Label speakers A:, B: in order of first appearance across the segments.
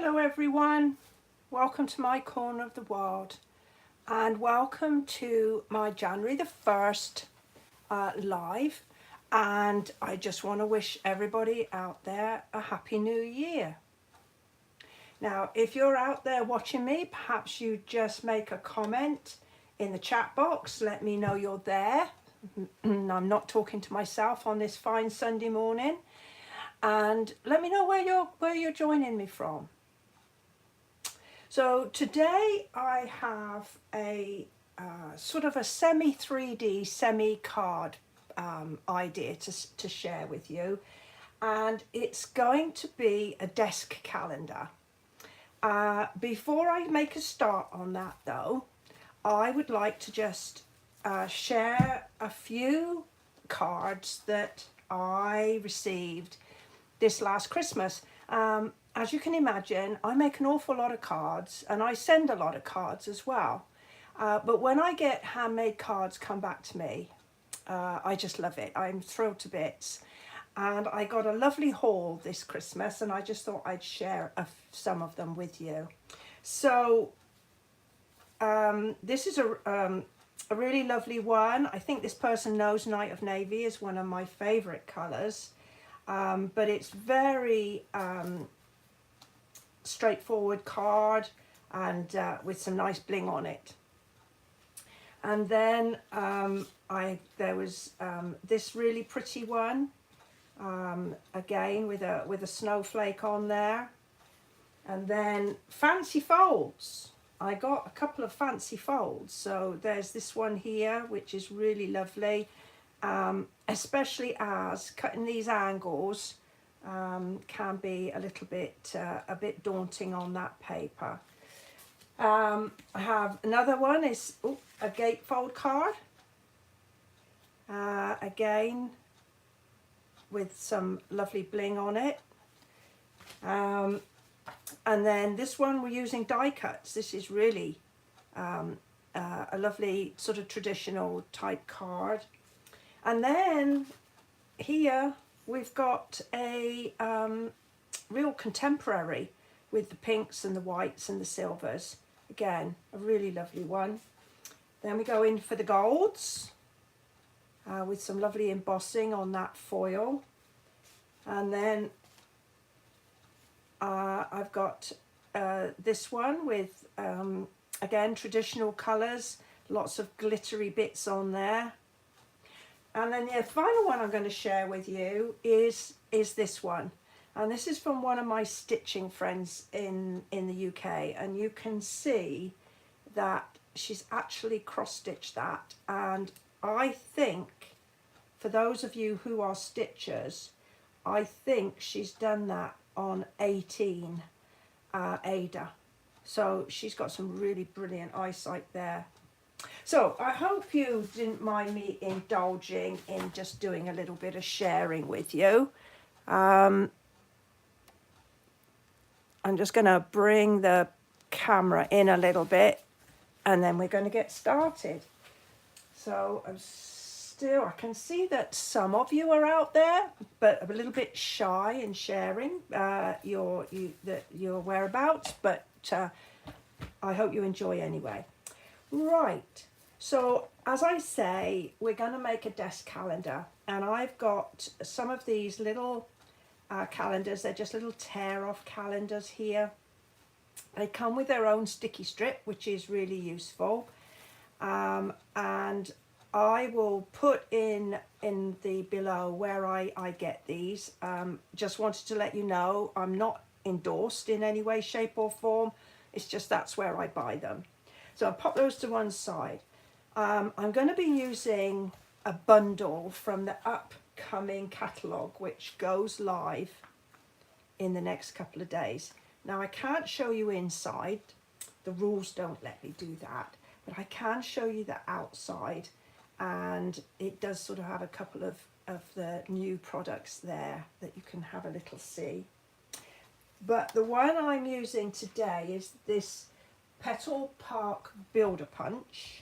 A: Hello everyone, welcome to my corner of the world and welcome to my January the 1st live, and I just want to wish everybody out there a happy new year. Now if you're out there watching me, perhaps you just make a comment in the chat box, let me know you're there. I'm not talking to myself on this fine Sunday morning, and let me know where you're joining me from. So today I have a sort of a semi 3D, semi card idea to share with you, and it's going to be a desk calendar. Before I make a start on that though, I would like to just share a few cards that I received this last Christmas. As you can imagine, I make an awful lot of cards and I send a lot of cards as well. But when I get handmade cards come back to me, I just love it. I'm thrilled to bits. And I got a lovely haul this Christmas and I just thought I'd share some of them with you. So this is a really lovely one. I think this person knows Night of Navy is one of my favorite colors. But it's very straightforward card and with some nice bling on it. And then there was this really pretty one, again with a snowflake on there. And then fancy folds. I got a couple of fancy folds. So there's this one here, which is really lovely. Especially as cutting these angles can be a little bit daunting on that paper. I have another one is a gatefold card, again with some lovely bling on it. And then this one we're using die cuts. This is really a lovely sort of traditional type card. And then here we've got a real contemporary with the pinks and the whites and the silvers. Again, a really lovely one. Then we go in for the golds with some lovely embossing on that foil. And then I've got this one with, again, traditional colours, lots of glittery bits on there. And then the final one I'm going to share with you is this one. And this is from one of my stitching friends in the UK. And you can see that she's actually cross-stitched that. And I think, for those of you who are stitchers, I think she's done that on 18 Ada. So she's got some really brilliant eyesight there. So I hope you didn't mind me indulging in just doing a little bit of sharing with you. I'm just going to bring the camera in a little bit and then we're going to get started. So I can see that some of you are out there, but a little bit shy in sharing your whereabouts, but I hope you enjoy anyway. Right, so as I say, we're going to make a desk calendar, and I've got some of these little calendars. They're just little tear-off calendars here. They come with their own sticky strip, which is really useful, and I will put in the below where I get these. Just wanted to let you know I'm not endorsed in any way, shape or form. It's just that's where I buy them. So I'll pop those to one side. I'm going to be using a bundle from the upcoming catalogue, which goes live in the next couple of days. Now I can't show you inside. The rules don't let me do that. But I can show you the outside. And it does sort of have a couple of the new products there that you can have a little see. But the one I'm using today is this Petal Park Builder Punch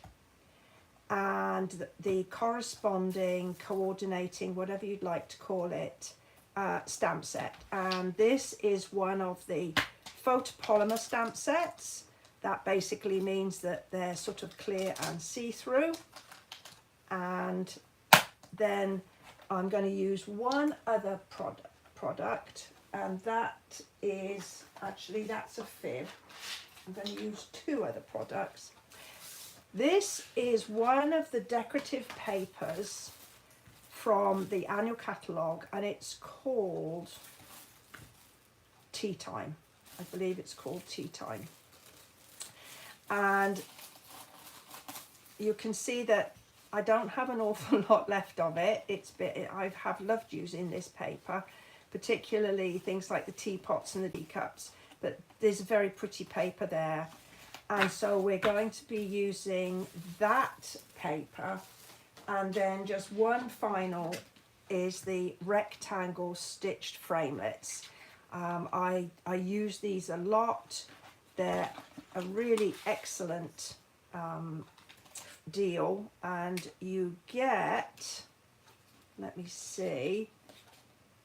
A: and the corresponding, coordinating, whatever you'd like to call it, stamp set. And this is one of the photopolymer stamp sets. That basically means that they're sort of clear and see-through. And then I'm going to use one other product, and that is, actually that's a fib. I'm going to use two other products. This is one of the decorative papers from the annual catalogue, and it's called Tea Time. I believe it's called Tea Time. And you can see that I don't have an awful lot left of it. I have loved using this paper, particularly things like the teapots and the teacups, but there's a very pretty paper there. And so we're going to be using that paper, and then just one final is the rectangle stitched framelits. I use these a lot. They're a really excellent deal, and you get, let me see,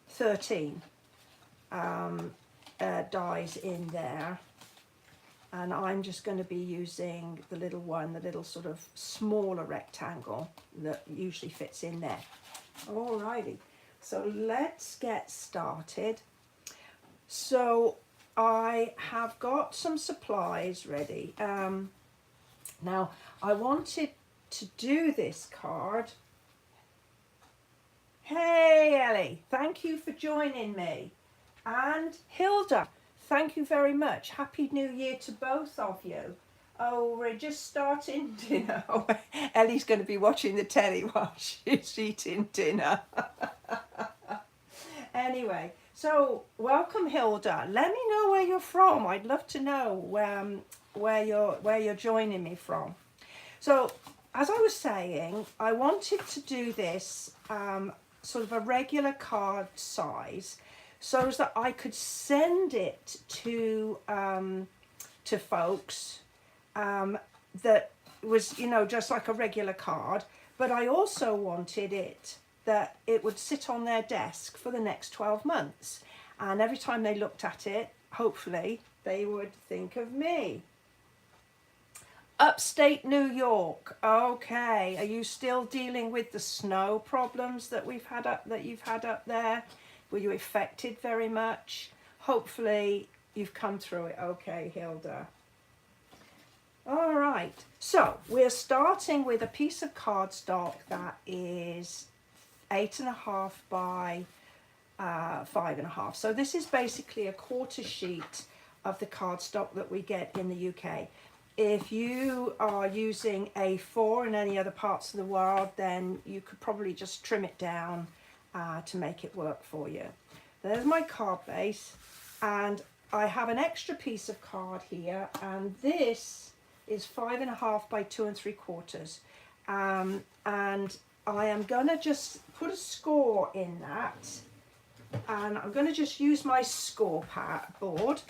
A: 13 dies in there. And I'm just going to be using the little one, the little sort of smaller rectangle that usually fits in there. Alrighty, so let's get started. So I have got some supplies ready. Now I wanted to do this card. Hey Ellie, thank you for joining me. And Hilda, thank you very much. Happy New Year to both of you. Oh, we're just starting dinner. Oh, Ellie's going to be watching the telly while she's eating dinner. Anyway, so welcome Hilda. Let me know where you're from. I'd love to know where you're joining me from. So, as I was saying, I wanted to do this sort of a regular card size, so as that I could send it to folks that was, you know, just like a regular card. But I also wanted it that it would sit on their desk for the next 12 months. And every time they looked at it, hopefully, they would think of me. Upstate New York. Okay, are you still dealing with the snow problems that you've had up there? Were you affected very much? Hopefully you've come through it okay, Hilda. All right, so we're starting with a piece of cardstock that is 8.5 by 5.5. So this is basically a quarter sheet of the cardstock that we get in the UK. If you are using A4 in any other parts of the world, then you could probably just trim it down to make it work for you. There's my card base, and I have an extra piece of card here, and this is 5.5 by 2 3/4. And I am gonna just put a score in that, and I'm gonna just use my score board.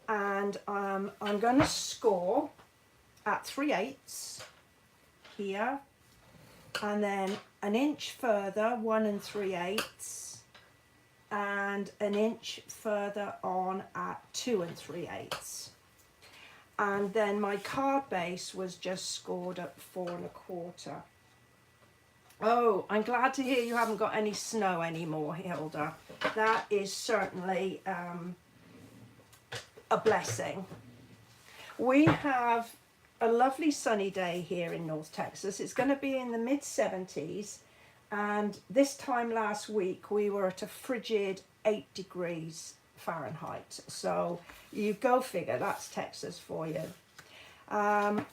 A: And I'm going to score at 3/8 here, and then an inch further 1 3/8, and an inch further on at 2 3/8. And then my card base was just scored at 4 1/4. Oh, I'm glad to hear you haven't got any snow anymore, Hilda. That is certainly a blessing. We have a lovely sunny day here in North Texas. It's going to be in the mid-70s, and this time last week we were at a frigid 8 degrees Fahrenheit. So you go figure, that's Texas for you. And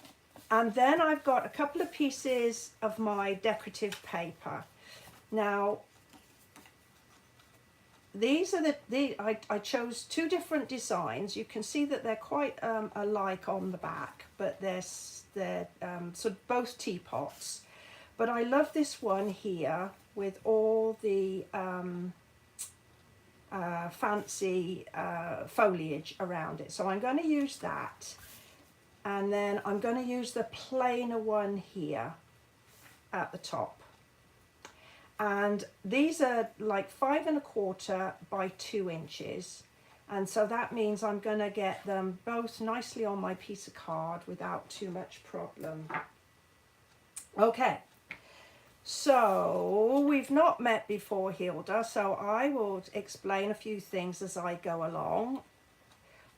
A: then I've got a couple of pieces of my decorative paper. Now these are I chose two different designs. You can see that they're quite alike on the back, but they're sort of both teapots. But I love this one here with all the fancy foliage around it. So I'm going to use that, and then I'm going to use the plainer one here at the top. And these are like 5 1/4 by 2 inches, And so that means I'm going to get them both nicely on my piece of card without too much problem. Okay, so we've not met before, Hilda, so I will explain a few things as I go along.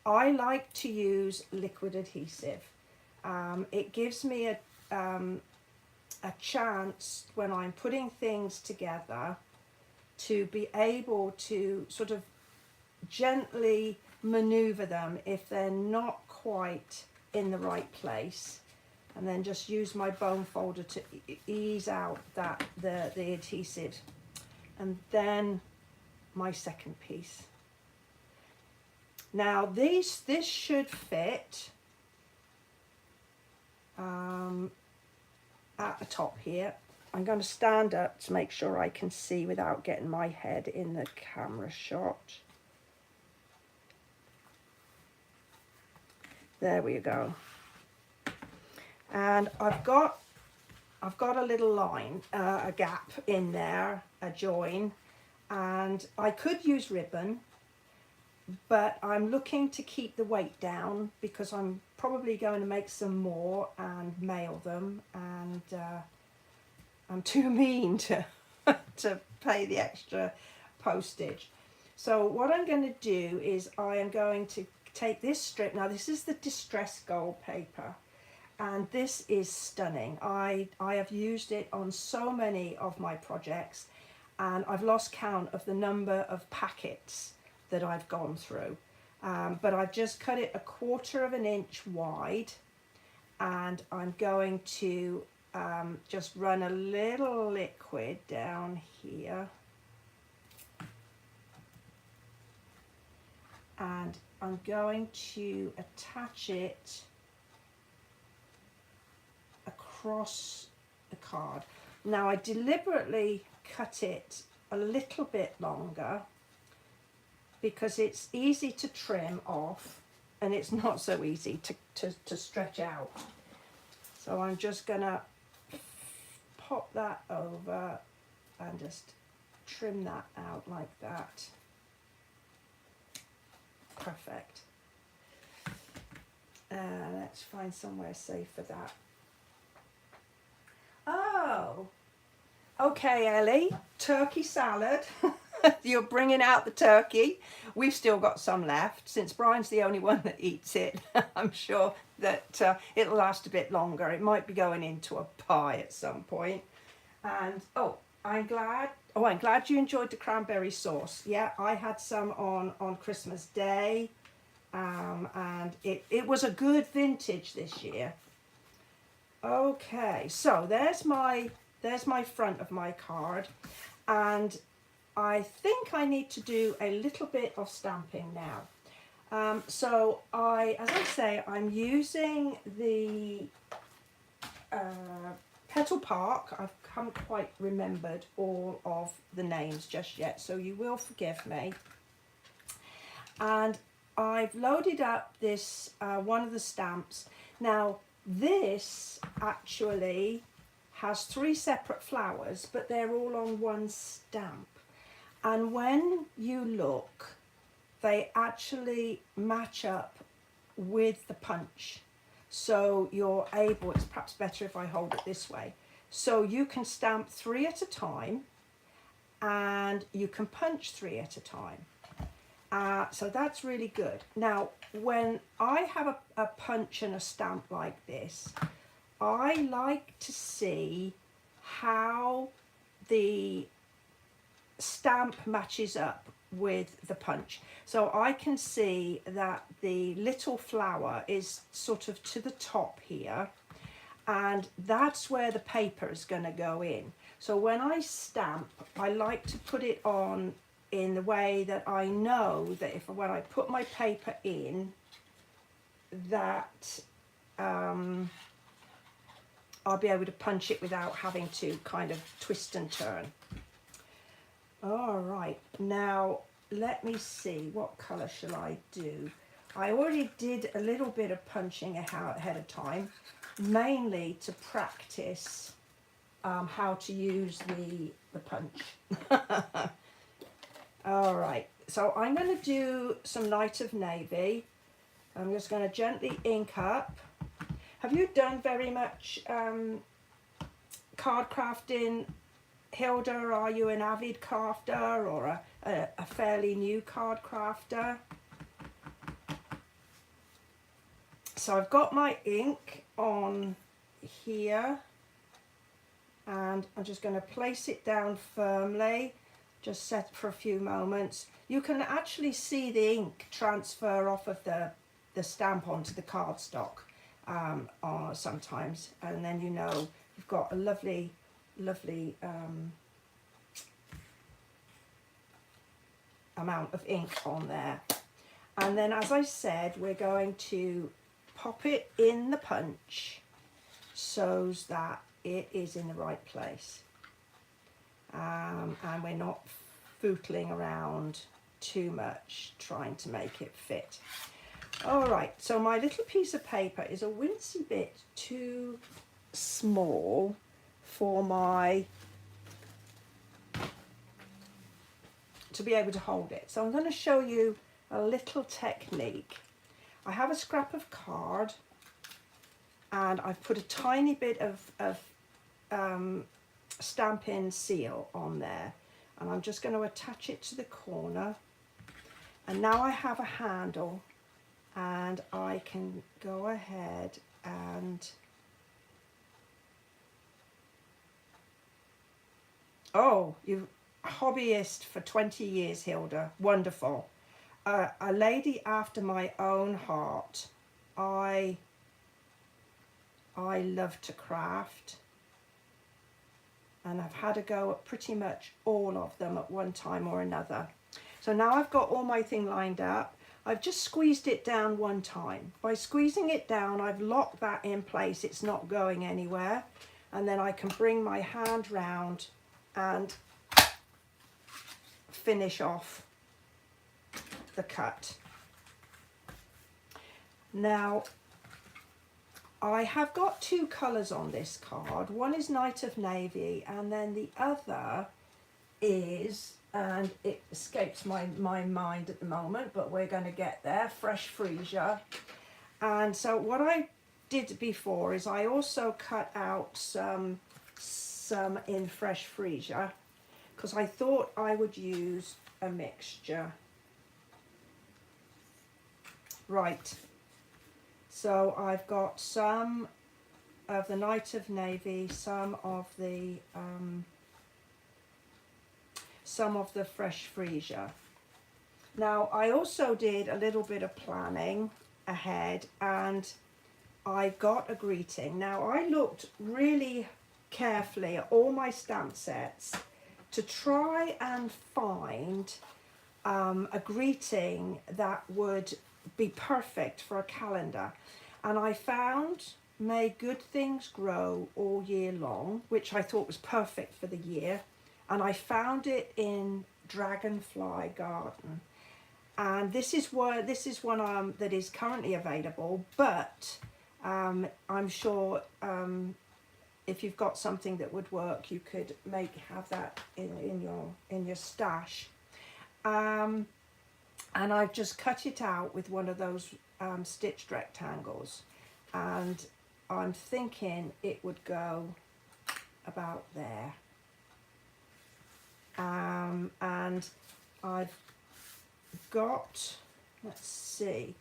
A: I like to use liquid adhesive. It gives me a chance when I'm putting things together to be able to sort of gently maneuver them if they're not quite in the right place, and then just use my bone folder to ease out that the adhesive. And then my second piece. Now this should fit at the top here. I'm going to stand up to make sure I can see without getting my head in the camera shot. There we go. And I've got a little line, a gap in there, a join, and I could use ribbon, but I'm looking to keep the weight down because I'm probably going to make some more and mail them, and I'm too mean to to pay the extra postage. So what I'm going to do is I am going to take this strip. Now this is the distress gold paper, and this is stunning. I have used it on so many of my projects, and I've lost count of the number of packets that I've gone through. But I've just cut it 1/4 inch wide, and I'm going to just run a little liquid down here, and I'm going to attach it across the card. Now I deliberately cut it a little bit longer because it's easy to trim off and it's not so easy to stretch out. So I'm just gonna pop that over and just trim that out like that. Perfect. Let's find somewhere safe for that. Oh, okay, Ellie, turkey salad. You're bringing out the turkey. We've still got some left. Since Brian's the only one that eats it, I'm sure that it'll last a bit longer. It might be going into a pie at some point. And I'm glad you enjoyed the cranberry sauce. Yeah, I had some on Christmas Day, and it was a good vintage this year. Okay, so there's my front of my card, and I think I need to do a little bit of stamping now. So as I say, I'm using the Petal Park. I haven't quite remembered all of the names just yet, so you will forgive me. And I've loaded up this one of the stamps. Now this actually has 3 separate flowers, but they're all on one stamp. And when you look, they actually match up with the punch. So you're able, it's perhaps better if I hold it this way. So you can stamp 3 at a time, and you can punch 3 at a time. So that's really good. Now, when I have a punch and a stamp like this, I like to see how the stamp matches up with the punch. So I can see that the little flower is sort of to the top here, and that's where the paper is going to go in. So when I stamp, I like to put it on in the way that I know that when I put my paper in, that I'll be able to punch it without having to kind of twist and turn. All right, now let me see, what colour shall I do? I already did a little bit of punching ahead of time, mainly to practice how to use the punch. All right, So I'm going to do some Night of Navy. I'm just going to gently ink up. Have you done very much card crafting, Hilda? Are you an avid crafter or a fairly new card crafter? So I've got my ink on here, and I'm just going to place it down firmly, just set for a few moments. You can actually see the ink transfer off of the stamp onto the cardstock sometimes, and then you know you've got a lovely amount of ink on there. And then, as I said, we're going to pop it in the punch so that it is in the right place, and we're not footling around too much trying to make it fit. All right, so my little piece of paper is a wincy bit too small for to be able to hold it. So I'm going to show you a little technique. I have a scrap of card, and I've put a tiny bit of Stampin' Seal on there, and I'm just going to attach it to the corner. And now I have a handle, and I can go ahead and you've hobbyist for 20 years, Hilda. Wonderful. A lady after my own heart. I love to craft, and I've had a go at pretty much all of them at one time or another. So now I've got all my thing lined up. I've just squeezed it down one time. By squeezing it down, I've locked that in place. It's not going anywhere. And then I can bring my hand round and finish off the cut. Now, I have got two colours on this card. One is Night of Navy, and then the other is, and it escapes my mind at the moment, but we're going to get there, Fresh Freesia. And so what I did before is I also cut out some in Fresh Freesia, because I thought I would use a mixture. Right, so I've got some of the Night of Navy, some of the Fresh Freesia. Now, I also did a little bit of planning ahead, and I got a greeting. Now, I looked really carefully at all my stamp sets to try and find a greeting that would be perfect for a calendar. And I found May Good Things Grow All Year Long, which I thought was perfect for the year. And I found it in Dragonfly Garden. And this is one that is currently available, but I'm sure if you've got something that would work, you could have that in your stash. And I've just cut it out with one of those stitched rectangles, and I'm thinking it would go about there. And I've got, let's see,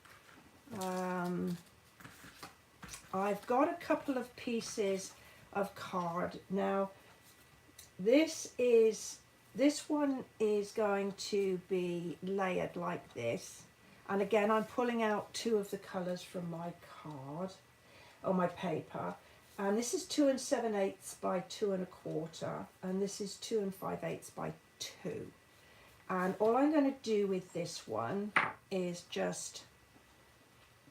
A: I've got a couple of pieces of card. Now, this one is going to be layered like this, and again I'm pulling out two of the colours from my card or my paper, and this is 2 7/8 by 2 1/4, and this is 2 5/8 by 2. And all I'm going to do with this one is just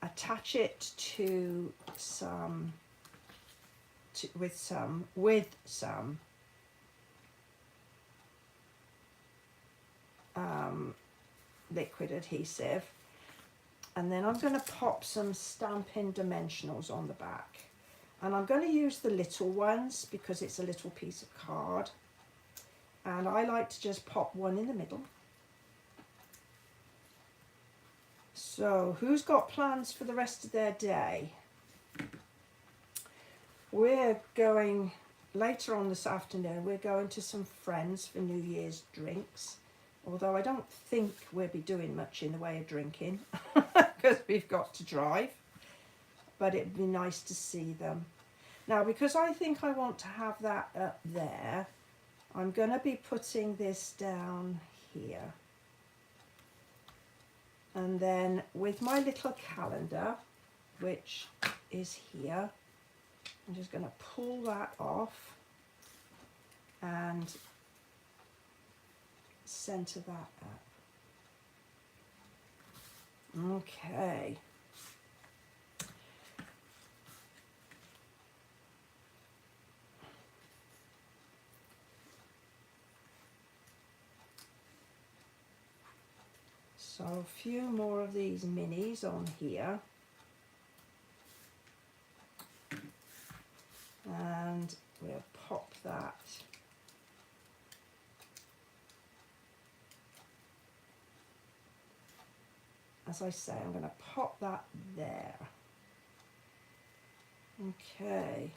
A: attach it to with some liquid adhesive, and then I'm going to pop some Stampin' Dimensionals on the back, and I'm going to use the little ones because it's a little piece of card, and I like to just pop one in the middle, So who's got plans for the rest of their day? We're going, later on this afternoon, we're going to some friends for New Year's drinks. Although I don't think we'll be doing much in the way of drinking because we've got to drive. But it'd be nice to see them. Now, because I think I want to have that up there, I'm going to be putting this down here. And then with my little calendar, which is here, I'm just going to pull that off and center that up. Okay. So a few more of these minis on here. And we'll pop that as I say, I'm going to pop that there. Okay.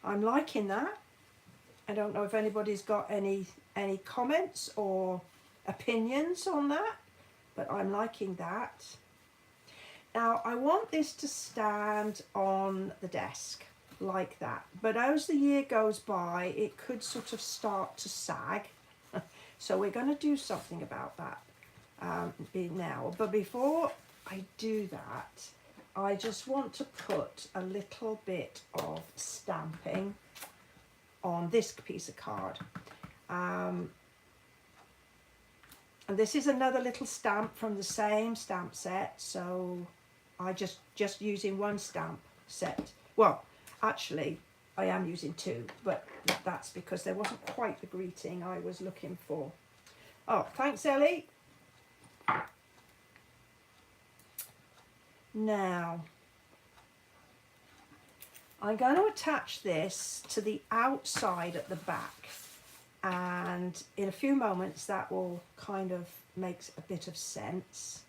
A: I'm liking that. I don't know if anybody's got any comments or opinions on that, but I'm liking that. Now I want this to stand on the desk like that, but as the year goes by it could sort of start to sag. So we're going to do something about that now. But before I do that, I just want to put a little bit of stamping on this piece of card. And this is another little stamp from the same stamp set, so I just using one stamp set. Well, actually I am using two, but that's because there wasn't quite the greeting I was looking for. Oh, thanks Ellie. Now I'm going to attach this to the outside at the back, and in a few moments that will kind of make a bit of sense.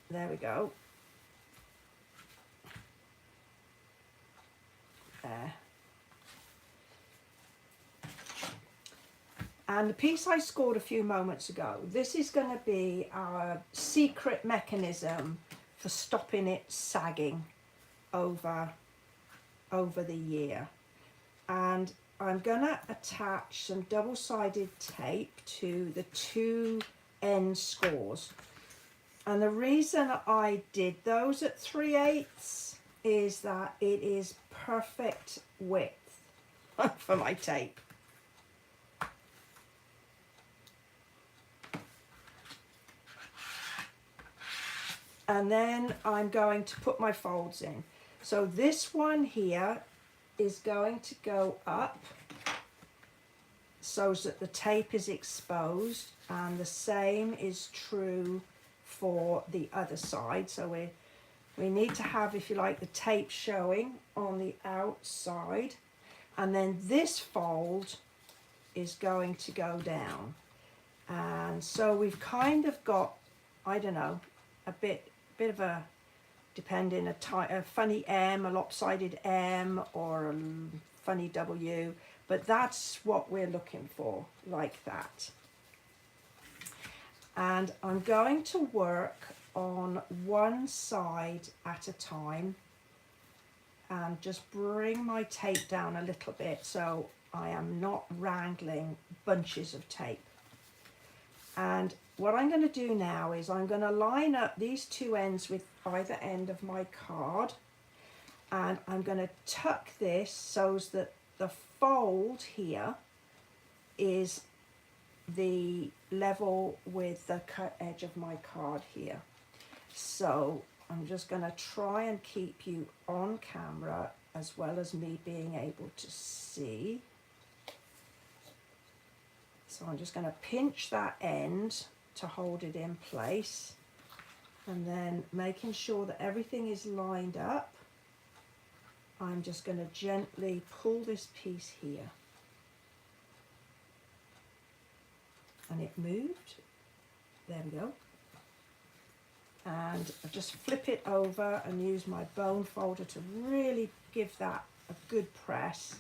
A: There we go. There. And the piece I scored a few moments ago, this is going to be our secret mechanism for stopping it sagging over the year. And I'm going to attach some double-sided tape to the two end scores. And the reason I did those at 3/8 is that it is perfect width for my tape. And then I'm going to put my folds in. So this one here is going to go up so that the tape is exposed, and the same is true for the other side. So we need to have, if you like, the tape showing on the outside, and then this fold is going to go down. And so we've kind of got, I don't know, a bit of a, depending, a funny M, a lopsided M, or a funny W, but that's what we're looking for, like that. And I'm going to work on one side at a time and just bring my tape down a little bit so I am not wrangling bunches of tape. And what I'm going to do now is I'm going to line up these two ends with either end of my card, and I'm going to tuck this so that the fold here is the level with the cut edge of my card here. So I'm just going to try and keep you on camera as well as me being able to see. So I'm just going to pinch that end to hold it in place, and then making sure that everything is lined up, I'm just going to gently pull this piece here. and it moved. There we go. And I just flip it over and use my bone folder to really give that a good press.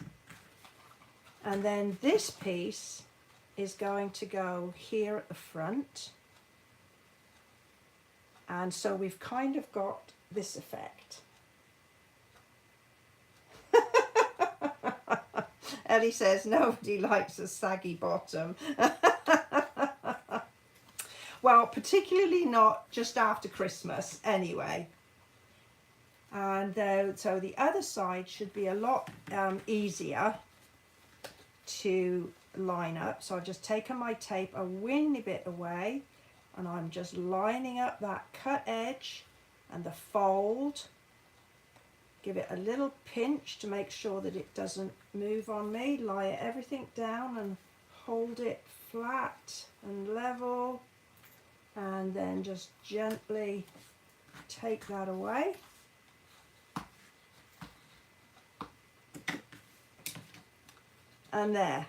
A: And then this piece is going to go here at the front. And so we've kind of got this effect. Ellie says nobody likes a saggy bottom. Well, particularly not just after Christmas anyway. And so the other side should be a lot easier to line up. So I've just taken my tape a weeny bit away, and I'm just lining up that cut edge and the fold. Give it a little pinch to make sure that it doesn't move on me. Lie everything down and hold it flat and level, and then just gently take that away. And there.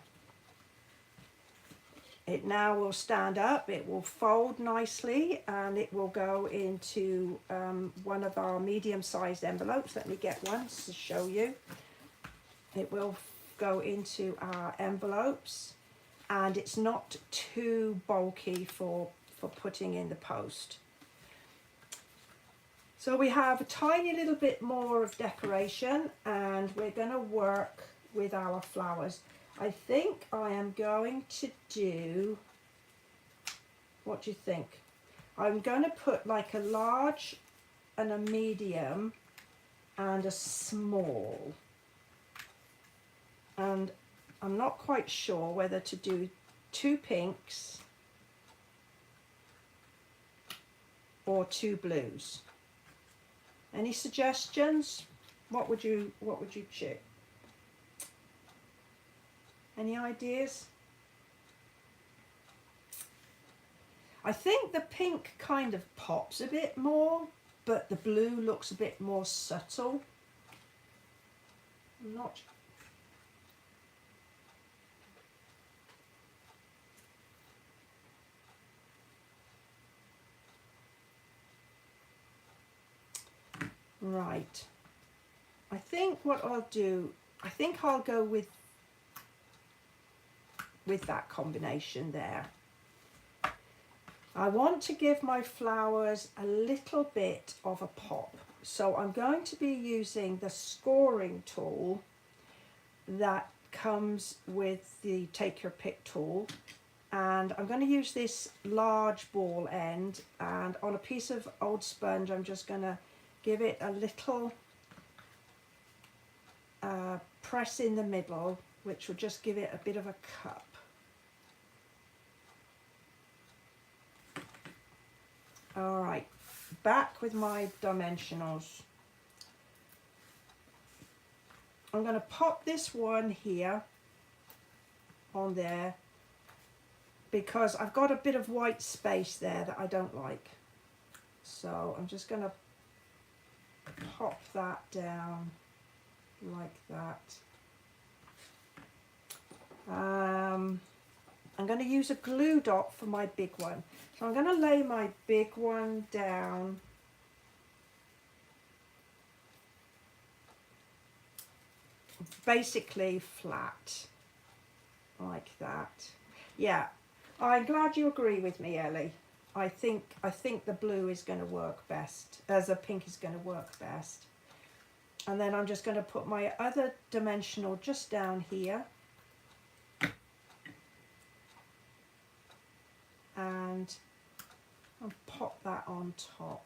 A: It now will stand up, it will fold nicely, and it will go into one of our medium-sized envelopes. Let me get one to show you. It will go into our envelopes, and it's not too bulky for putting in the post. So we have a tiny little bit more of decoration, and we're going to work with our flowers. I think I am going to do, what do you think? I'm going to put like a large and a medium and a small. And I'm not quite sure whether to do 2 pinks or 2 blues. Any suggestions? What would you choose? Any ideas? I think the pink kind of pops a bit more, but the blue looks a bit more subtle. I'm not. Right. I think what I'll do, I think I'll go with that combination there. I want to give my flowers a little bit of a pop, so I'm going to be using the scoring tool that comes with the take your pick tool, and I'm going to use this large ball end, and on a piece of old sponge I'm just going to give it a little press in the middle, which will just give it a bit of a cup. All right, back with my dimensionals. I'm going to pop this one here on there because I've got a bit of white space there that I don't like. So I'm just going to pop that down like that. I'm going to use a glue dot for my big one. So I'm going to lay my big one down basically flat like that. Yeah, I'm glad you agree with me, Ellie. I think the blue is going to work best, as the pink is going to work best. And then I'm just going to put my other dimensional just down here. And I'll pop that on top.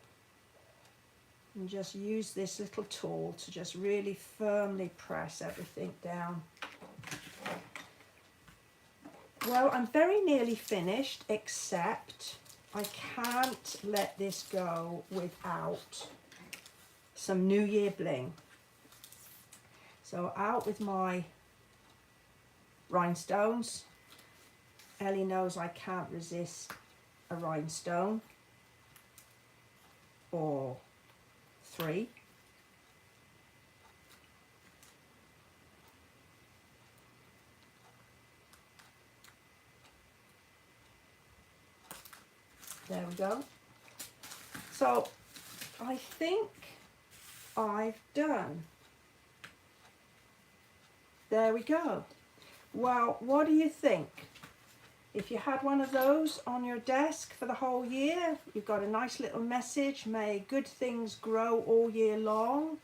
A: And just use this little tool to just really firmly press everything down. Well, I'm very nearly finished, except I can't let this go without some New Year bling. So out with my rhinestones. Ellie knows I can't resist a rhinestone or 3. There we go. So I think I've done. There we go. Well, what do you think? If you had one of those on your desk for the whole year, you've got a nice little message, may good things grow all year long,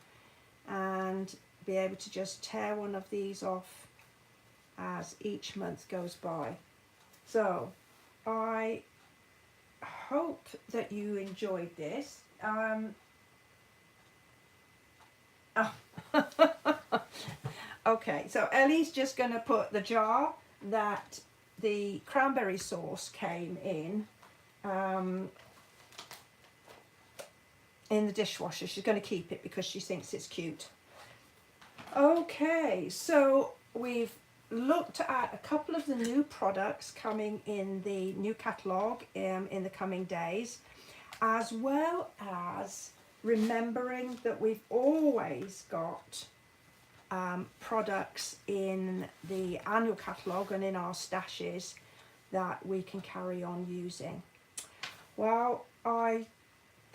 A: and be able to just tear one of these off as each month goes by. So I hope that you enjoyed this. Okay, so Ellie's just going to put the jar that the cranberry sauce came in the dishwasher. She's going to keep it because she thinks it's cute. Okay, so we've looked at a couple of the new products coming in the new catalogue in the coming days, as well as remembering that we've always got products in the annual catalogue and in our stashes that we can carry on using. Well, I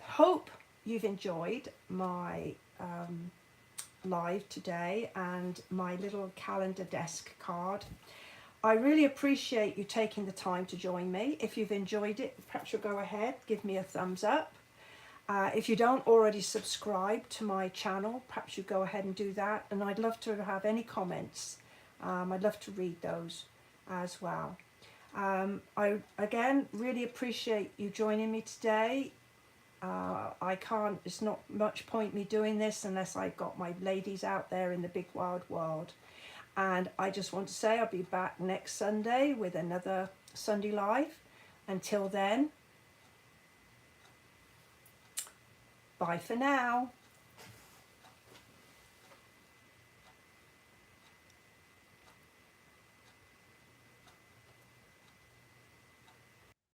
A: hope you've enjoyed my live today and my little calendar desk card. I really appreciate you taking the time to join me. If you've enjoyed it, perhaps you'll go ahead, give me a thumbs up. If you don't already subscribe to my channel, perhaps you go ahead and do that. And I'd love to have any comments. I'd love to read those as well. I, again, really appreciate you joining me today. It's not much point me doing this unless I've got my ladies out there in the big wide world. And I just want to say I'll be back next Sunday with another Sunday Live. Until then, bye for now.